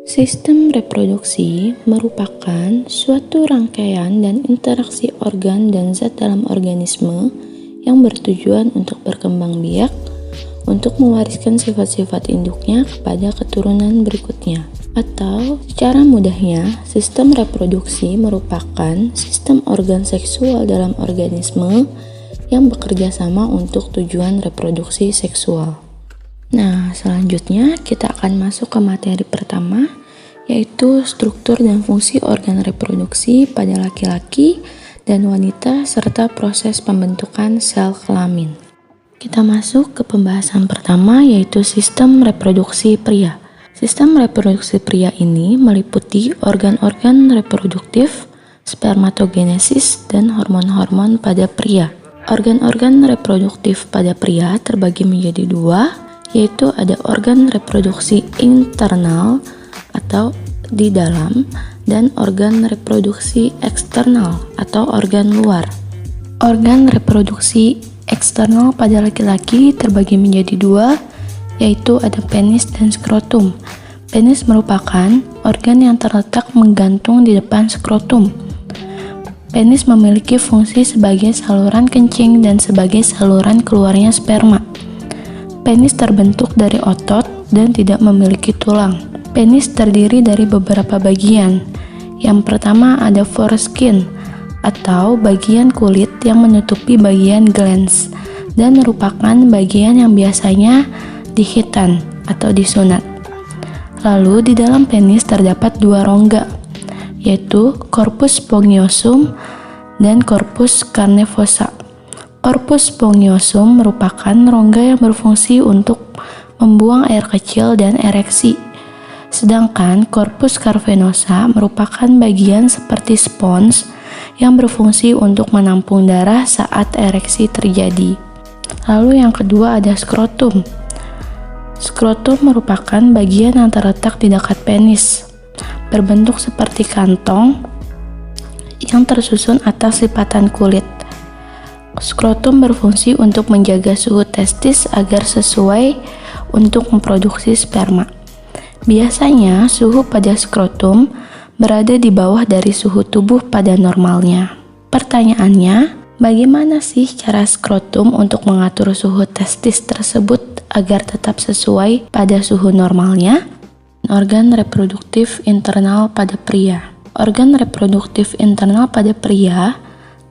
Sistem reproduksi merupakan suatu rangkaian dan interaksi organ dan zat dalam organisme yang bertujuan untuk berkembang biak, untuk mewariskan sifat-sifat induknya kepada keturunan berikutnya. Atau secara mudahnya, sistem reproduksi merupakan sistem organ seksual dalam organisme yang bekerja sama untuk tujuan reproduksi seksual. Nah, selanjutnya kita akan masuk ke materi pertama, yaitu struktur dan fungsi organ reproduksi pada laki-laki dan wanita serta proses pembentukan sel kelamin. Kita masuk ke pembahasan pertama, yaitu sistem reproduksi pria. Sistem reproduksi pria ini meliputi organ-organ reproduktif, spermatogenesis, dan hormon-hormon pada pria. Organ-organ reproduktif pada pria terbagi menjadi dua, yaitu ada organ reproduksi internal atau di dalam dan organ reproduksi eksternal atau organ luar. Organ reproduksi eksternal pada laki-laki terbagi menjadi dua, yaitu ada penis dan skrotum. Penis merupakan organ yang terletak menggantung di depan skrotum. Penis memiliki fungsi sebagai saluran kencing dan sebagai saluran keluarnya sperma. Penis terbentuk dari otot dan tidak memiliki tulang. Penis terdiri dari beberapa bagian. Yang pertama ada foreskin atau bagian kulit yang menutupi bagian glans dan merupakan bagian yang biasanya dihitan atau disunat. Lalu di dalam penis terdapat dua rongga, yaitu corpus spongiosum dan corpus cavernosa. Corpus spongiosum merupakan rongga yang berfungsi untuk membuang air kecil dan ereksi. Sedangkan corpus cavernosa merupakan bagian seperti spons yang berfungsi untuk menampung darah saat ereksi terjadi. Lalu yang kedua ada skrotum. Skrotum merupakan bagian yang terletak di dekat penis, berbentuk seperti kantong yang tersusun atas lipatan kulit. Skrotum berfungsi untuk menjaga suhu testis agar sesuai untuk memproduksi sperma. Biasanya suhu pada skrotum berada di bawah dari suhu tubuh pada normalnya. Pertanyaannya, bagaimana sih cara skrotum untuk mengatur suhu testis tersebut agar tetap sesuai pada suhu normalnya? Organ reproduktif internal pada pria. Organ reproduktif internal pada pria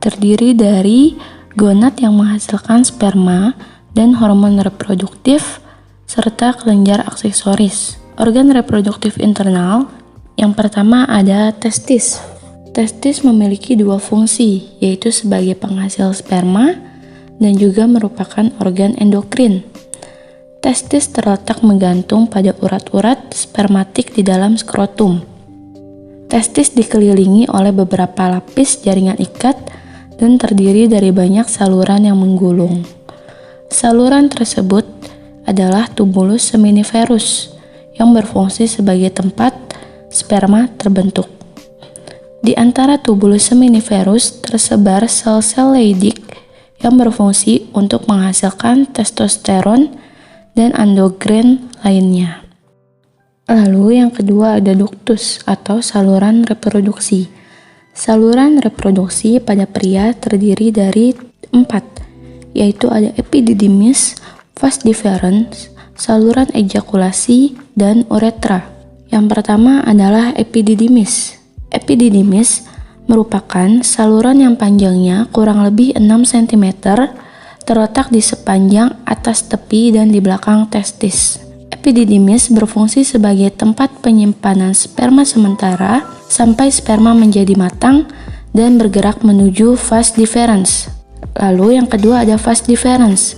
terdiri dari gonad yang menghasilkan sperma dan hormon reproduktif serta kelenjar aksesoris. Organ reproduktif internal yang pertama ada testis. Testis memiliki dua fungsi, yaitu sebagai penghasil sperma dan juga merupakan organ endokrin. Testis terletak menggantung pada urat-urat spermatik di dalam skrotum. Testis dikelilingi oleh beberapa lapis jaringan ikat dan terdiri dari banyak saluran yang menggulung. Saluran tersebut adalah tubulus seminiferus yang berfungsi sebagai tempat sperma terbentuk. Di antara tubulus seminiferus tersebar sel-sel Leydig yang berfungsi untuk menghasilkan testosteron dan androgen lainnya. Lalu yang kedua ada ductus atau saluran reproduksi. Saluran reproduksi pada pria terdiri dari 4, yaitu ada epididymis, vas deferens, saluran ejakulasi, dan uretra. Yang pertama adalah epididymis. Epididymis merupakan saluran yang panjangnya kurang lebih 6 cm, terletak di sepanjang atas tepi dan di belakang testis. Epididymis berfungsi sebagai tempat penyimpanan sperma sementara sampai sperma menjadi matang dan bergerak menuju vas deferens. Lalu yang kedua ada vas deferens.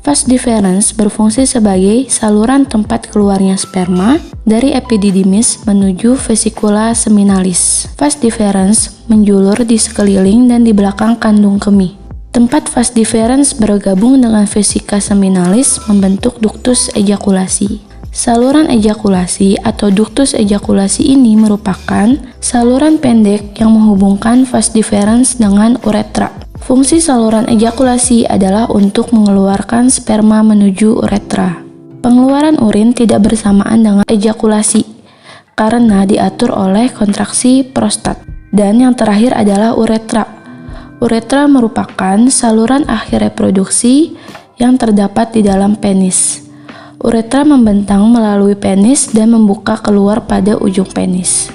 Vas deferens berfungsi sebagai saluran tempat keluarnya sperma dari epididymis menuju vesikula seminalis. Vas deferens menjulur di sekeliling dan di belakang kandung kemih. Tempat vas deferens bergabung dengan vesika seminalis membentuk ductus ejakulasi. Saluran ejakulasi atau ductus ejakulasi ini merupakan saluran pendek yang menghubungkan vas deferens dengan uretra. Fungsi saluran ejakulasi adalah untuk mengeluarkan sperma menuju uretra. Pengeluaran urin tidak bersamaan dengan ejakulasi, karena diatur oleh kontraksi prostat. Dan yang terakhir adalah uretra. Uretra merupakan saluran akhir reproduksi yang terdapat di dalam penis. Uretra membentang melalui penis dan membuka keluar pada ujung penis.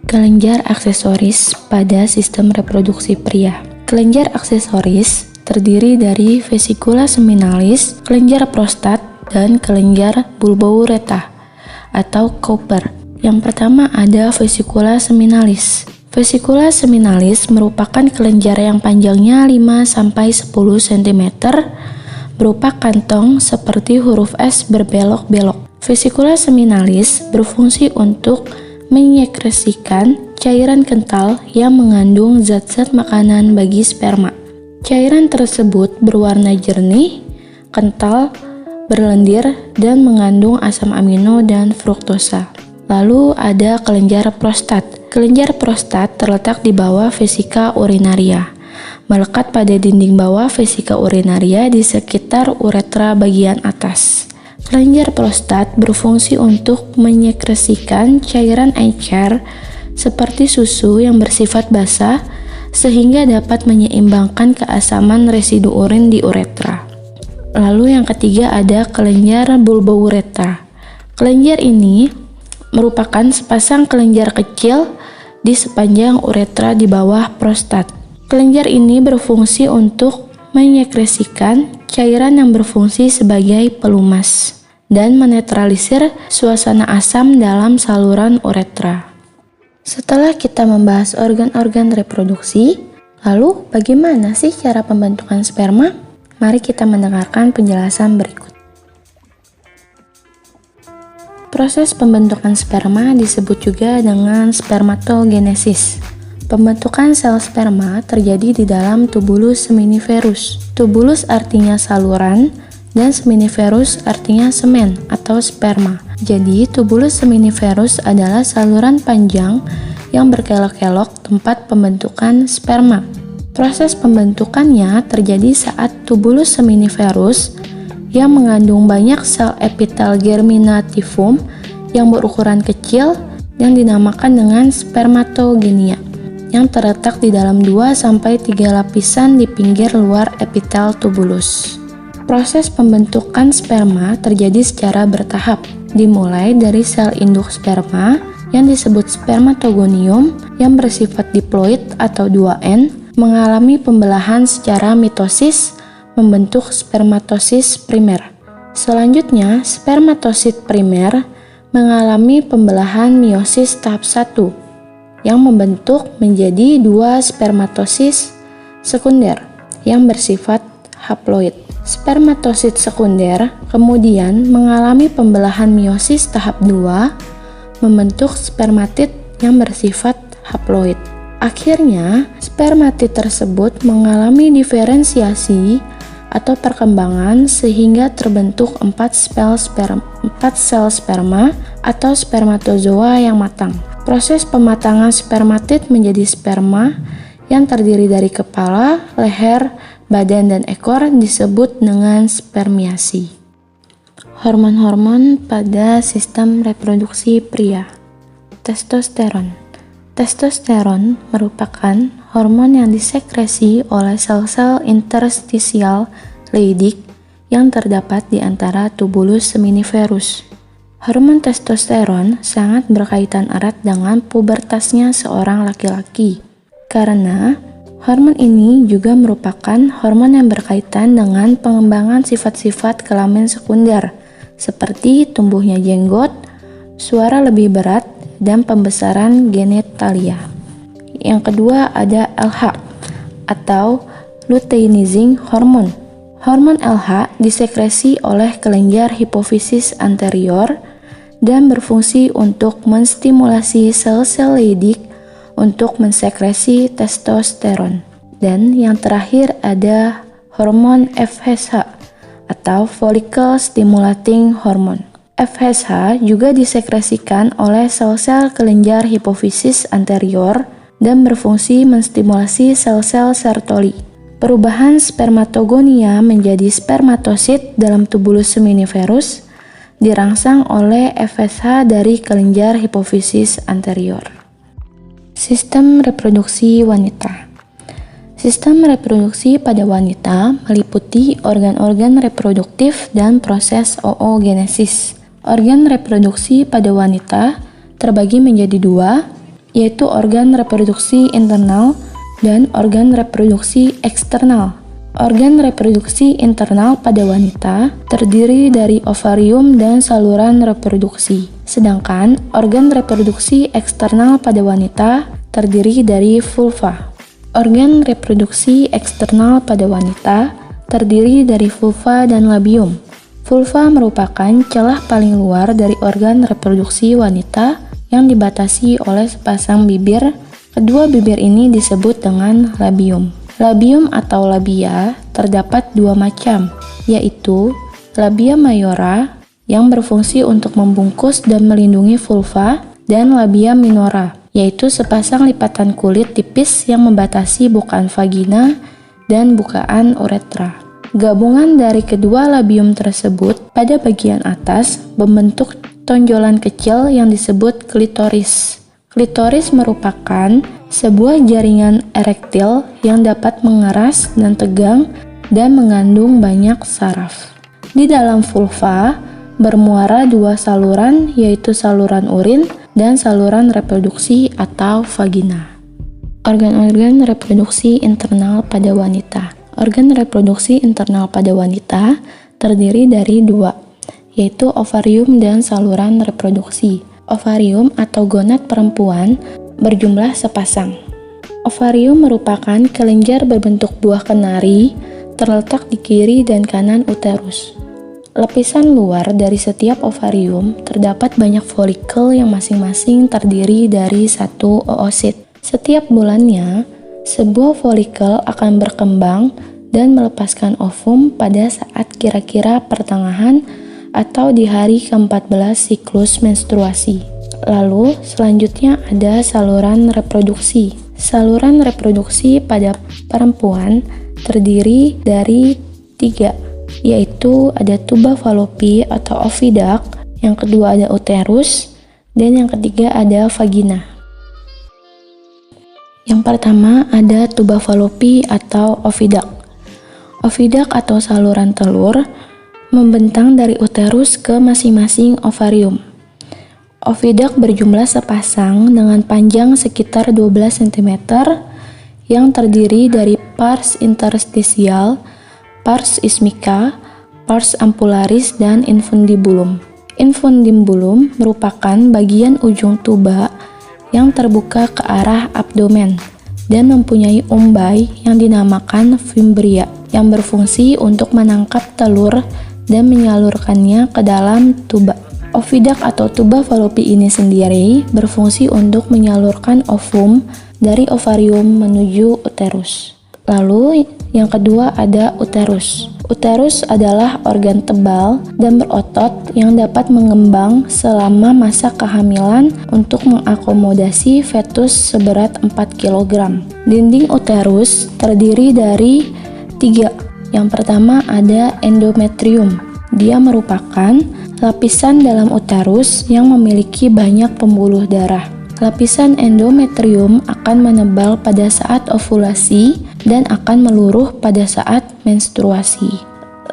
Kelenjar aksesoris pada sistem reproduksi pria. Kelenjar aksesoris terdiri dari vesikula seminalis, kelenjar prostat, dan kelenjar bulboureta atau Cowper. Yang pertama ada vesikula seminalis. Vesikula seminalis merupakan kelenjar yang panjangnya 5-10 cm, berupa kantong seperti huruf S berbelok-belok. Vesikula seminalis berfungsi untuk menyekresikan cairan kental yang mengandung zat-zat makanan bagi sperma. Cairan tersebut berwarna jernih, kental, berlendir, dan mengandung asam amino dan fruktosa. Lalu ada kelenjar prostat. Kelenjar prostat terletak di bawah vesika urinaria, melekat pada dinding bawah vesika urinaria di sekitar uretra bagian atas. Kelenjar prostat berfungsi untuk menyekresikan cairan encer seperti susu yang bersifat basah, sehingga dapat menyeimbangkan keasaman residu urin di uretra. Lalu yang ketiga ada kelenjar bulboureta. Kelenjar ini merupakan sepasang kelenjar kecil di sepanjang uretra di bawah prostat. Kelenjar ini berfungsi untuk menyekresikan cairan yang berfungsi sebagai pelumas dan menetralisir suasana asam dalam saluran uretra. Setelah kita membahas organ-organ reproduksi, lalu bagaimana sih cara pembentukan sperma? Mari kita mendengarkan penjelasan berikut. Proses pembentukan sperma disebut juga dengan spermatogenesis. Pembentukan sel sperma terjadi di dalam tubulus seminiferus. Tubulus artinya saluran, dan seminiferus artinya semen atau sperma. Jadi, tubulus seminiferus adalah saluran panjang yang berkelok-kelok tempat pembentukan sperma. Proses pembentukannya terjadi saat tubulus seminiferus yang mengandung banyak sel epitel germinativum yang berukuran kecil yang dinamakan dengan spermatogenia, yang terletak di dalam 2-3 lapisan di pinggir luar epitel tubulus. Proses pembentukan sperma terjadi secara bertahap, dimulai dari sel induk sperma yang disebut spermatogonium yang bersifat diploid atau 2N, mengalami pembelahan secara mitosis membentuk spermatosis primer. Selanjutnya, spermatosit primer mengalami pembelahan meiosis tahap 1 yang membentuk menjadi 2 spermatosis sekunder yang bersifat haploid. Spermatosit sekunder kemudian mengalami pembelahan meiosis tahap 2 membentuk spermatid yang bersifat haploid. Akhirnya, spermatid tersebut mengalami diferensiasi atau perkembangan sehingga terbentuk 4 sel sperma atau spermatozoa yang matang. Proses pematangan spermatid menjadi sperma yang terdiri dari kepala, leher, badan, dan ekor disebut dengan spermiasi. Hormon-hormon pada sistem reproduksi pria. Testosteron. Testosteron merupakan hormon yang disekresi oleh sel-sel interstisial Leydig yang terdapat di antara tubulus seminiferus. Hormon testosteron sangat berkaitan erat dengan pubertasnya seorang laki-laki, karena hormon ini juga merupakan hormon yang berkaitan dengan pengembangan sifat-sifat kelamin sekunder, seperti tumbuhnya jenggot, suara lebih berat, dan pembesaran genitalia. Yang kedua ada LH atau luteinizing hormone. Hormon LH disekresi oleh kelenjar hipofisis anterior dan berfungsi untuk menstimulasi sel-sel Leydig untuk mensekresi testosteron. Dan yang terakhir ada hormon FSH atau follicle stimulating hormone. FSH juga disekresikan oleh sel-sel kelenjar hipofisis anterior dan berfungsi menstimulasi sel-sel Sertoli. Perubahan spermatogonia menjadi spermatosit dalam tubulus seminiferus dirangsang oleh FSH dari kelenjar hipofisis anterior. Sistem reproduksi wanita. Sistem reproduksi pada wanita meliputi organ-organ reproduktif dan proses oogenesis. Organ reproduksi pada wanita terbagi menjadi dua, yaitu organ reproduksi internal dan organ reproduksi eksternal. Organ reproduksi internal pada wanita terdiri dari ovarium dan saluran reproduksi, sedangkan organ reproduksi eksternal pada wanita terdiri dari vulva. Organ reproduksi eksternal pada wanita terdiri dari vulva dan labium. Vulva merupakan celah paling luar dari organ reproduksi wanita yang dibatasi oleh sepasang bibir. Kedua bibir ini disebut dengan labium. Labium atau labia terdapat dua macam, yaitu labia mayora yang berfungsi untuk membungkus dan melindungi vulva, dan labia minora, yaitu sepasang lipatan kulit tipis yang membatasi bukaan vagina dan bukaan uretra. Gabungan dari kedua labium tersebut pada bagian atas membentuk tonjolan kecil yang disebut klitoris. Klitoris merupakan sebuah jaringan erektil yang dapat mengeras dan tegang dan mengandung banyak saraf. Di dalam vulva bermuara dua saluran, yaitu saluran urin dan saluran reproduksi atau vagina. Organ-organ reproduksi internal pada wanita. Organ reproduksi internal pada wanita terdiri dari dua, yaitu ovarium dan saluran reproduksi. Ovarium atau gonad perempuan berjumlah sepasang. Ovarium merupakan kelenjar berbentuk buah kenari terletak di kiri dan kanan uterus. Lapisan luar dari setiap ovarium terdapat banyak folikel yang masing-masing terdiri dari satu oosit. Setiap bulannya, sebuah folikel akan berkembang dan melepaskan ovum pada saat kira-kira pertengahan atau di hari ke-14 siklus menstruasi. Lalu, selanjutnya ada saluran reproduksi. Saluran reproduksi pada perempuan terdiri dari 3, yaitu ada tuba falopi atau oviduct, yang kedua ada uterus, dan yang ketiga ada vagina. Yang pertama ada tuba falopi atau oviduct. Oviduct atau saluran telur membentang dari uterus ke masing-masing ovarium. Oviduct berjumlah sepasang dengan panjang sekitar 12 cm yang terdiri dari pars interstisial, pars ismica, pars ampularis, dan infundibulum. Infundibulum merupakan bagian ujung tuba yang terbuka ke arah abdomen dan mempunyai umbai yang dinamakan fimbria yang berfungsi untuk menangkap telur dan menyalurkannya ke dalam tuba. Oviduct atau tuba falopi ini sendiri berfungsi untuk menyalurkan ovum dari ovarium menuju uterus. Lalu yang kedua ada uterus. Uterus adalah organ tebal dan berotot yang dapat mengembang selama masa kehamilan untuk mengakomodasi fetus seberat 4 kg. Dinding uterus terdiri dari 3. Yang pertama ada endometrium. Dia merupakan lapisan dalam uterus yang memiliki banyak pembuluh darah. Lapisan endometrium akan menebal pada saat ovulasi dan akan meluruh pada saat menstruasi.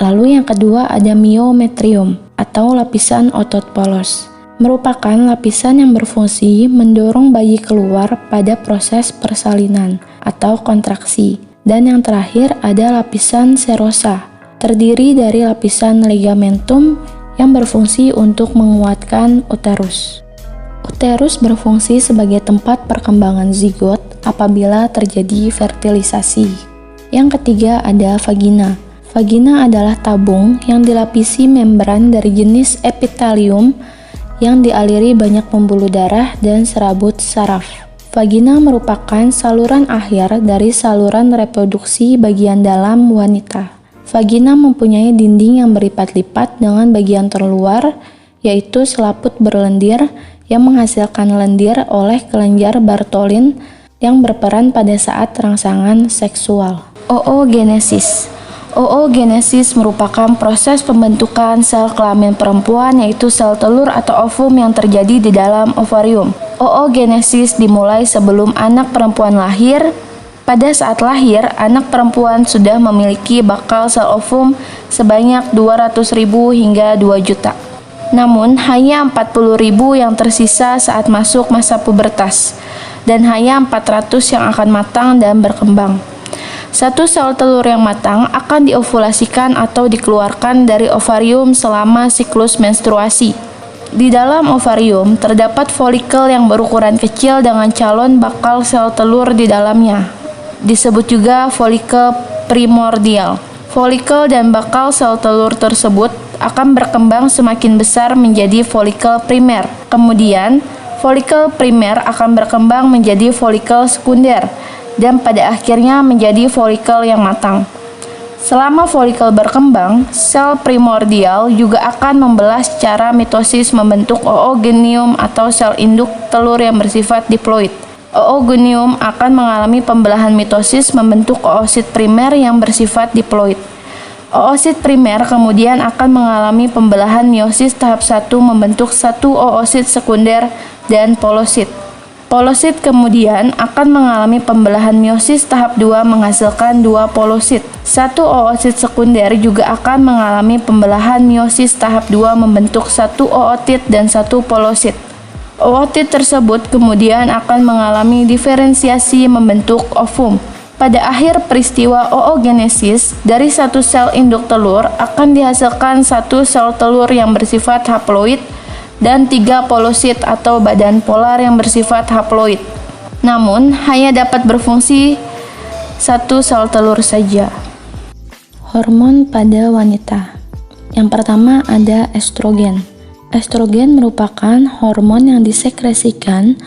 Lalu yang kedua ada myometrium atau lapisan otot polos. Merupakan lapisan yang berfungsi mendorong bayi keluar pada proses persalinan atau kontraksi. Dan yang terakhir ada lapisan serosa, terdiri dari lapisan ligamentum yang berfungsi untuk menguatkan uterus. Uterus berfungsi sebagai tempat perkembangan zigot apabila terjadi fertilisasi. Yang ketiga ada vagina. Vagina adalah tabung yang dilapisi membran dari jenis epitelium yang dialiri banyak pembuluh darah dan serabut saraf. Vagina merupakan saluran akhir dari saluran reproduksi bagian dalam wanita. Vagina mempunyai dinding yang berlipat-lipat dengan bagian terluar, yaitu selaput berlendir yang menghasilkan lendir oleh kelenjar Bartholin yang berperan pada saat rangsangan seksual. Oogenesis. Oogenesis merupakan proses pembentukan sel kelamin perempuan, yaitu sel telur atau ovum yang terjadi di dalam ovarium. Oogenesis dimulai sebelum anak perempuan lahir. Pada saat lahir, anak perempuan sudah memiliki bakal sel ovum sebanyak 200.000 hingga 2 juta. Namun, hanya 40.000 yang tersisa saat masuk masa pubertas, dan hanya 400 yang akan matang dan berkembang. Satu sel telur yang matang akan diovulasikan atau dikeluarkan dari ovarium selama siklus menstruasi. Di dalam ovarium terdapat folikel yang berukuran kecil dengan calon bakal sel telur di dalamnya. Disebut juga folikel primordial. Folikel dan bakal sel telur tersebut akan berkembang semakin besar menjadi folikel primer. Kemudian, folikel primer akan berkembang menjadi folikel sekunder, dan pada akhirnya menjadi folikel yang matang. Selama folikel berkembang, sel primordial juga akan membelah secara mitosis membentuk oogonium atau sel induk telur yang bersifat diploid. Oogonium akan mengalami pembelahan mitosis membentuk oosit primer yang bersifat diploid. Oosit primer kemudian akan mengalami pembelahan meiosis tahap 1 membentuk satu oosit sekunder dan polosit. Polosit kemudian akan mengalami pembelahan meiosis tahap 2 menghasilkan 2 polosit. Satu oosit sekunder juga akan mengalami pembelahan meiosis tahap 2 membentuk satu ootit dan satu polosit. Ootit tersebut kemudian akan mengalami diferensiasi membentuk ovum. Pada akhir peristiwa oogenesis, dari satu sel induk telur akan dihasilkan satu sel telur yang bersifat haploid dan 3 polosit atau badan polar yang bersifat haploid. Namun, hanya dapat berfungsi satu sel telur saja. Hormon pada wanita. Yang pertama ada estrogen. Estrogen merupakan hormon yang disekresikan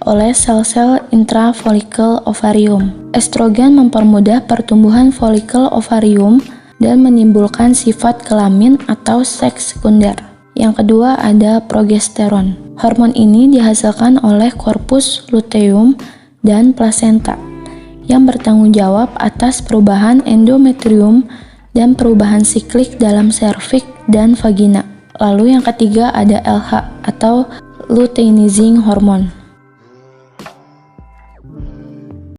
oleh sel-sel intrafolikel ovarium. Estrogen mempermudah pertumbuhan folikel ovarium dan menimbulkan sifat kelamin atau seks sekunder. Yang kedua ada progesteron. Hormon ini dihasilkan oleh korpus luteum dan plasenta yang bertanggung jawab atas perubahan endometrium dan perubahan siklik dalam serviks dan vagina. Lalu yang ketiga ada LH atau luteinizing hormone.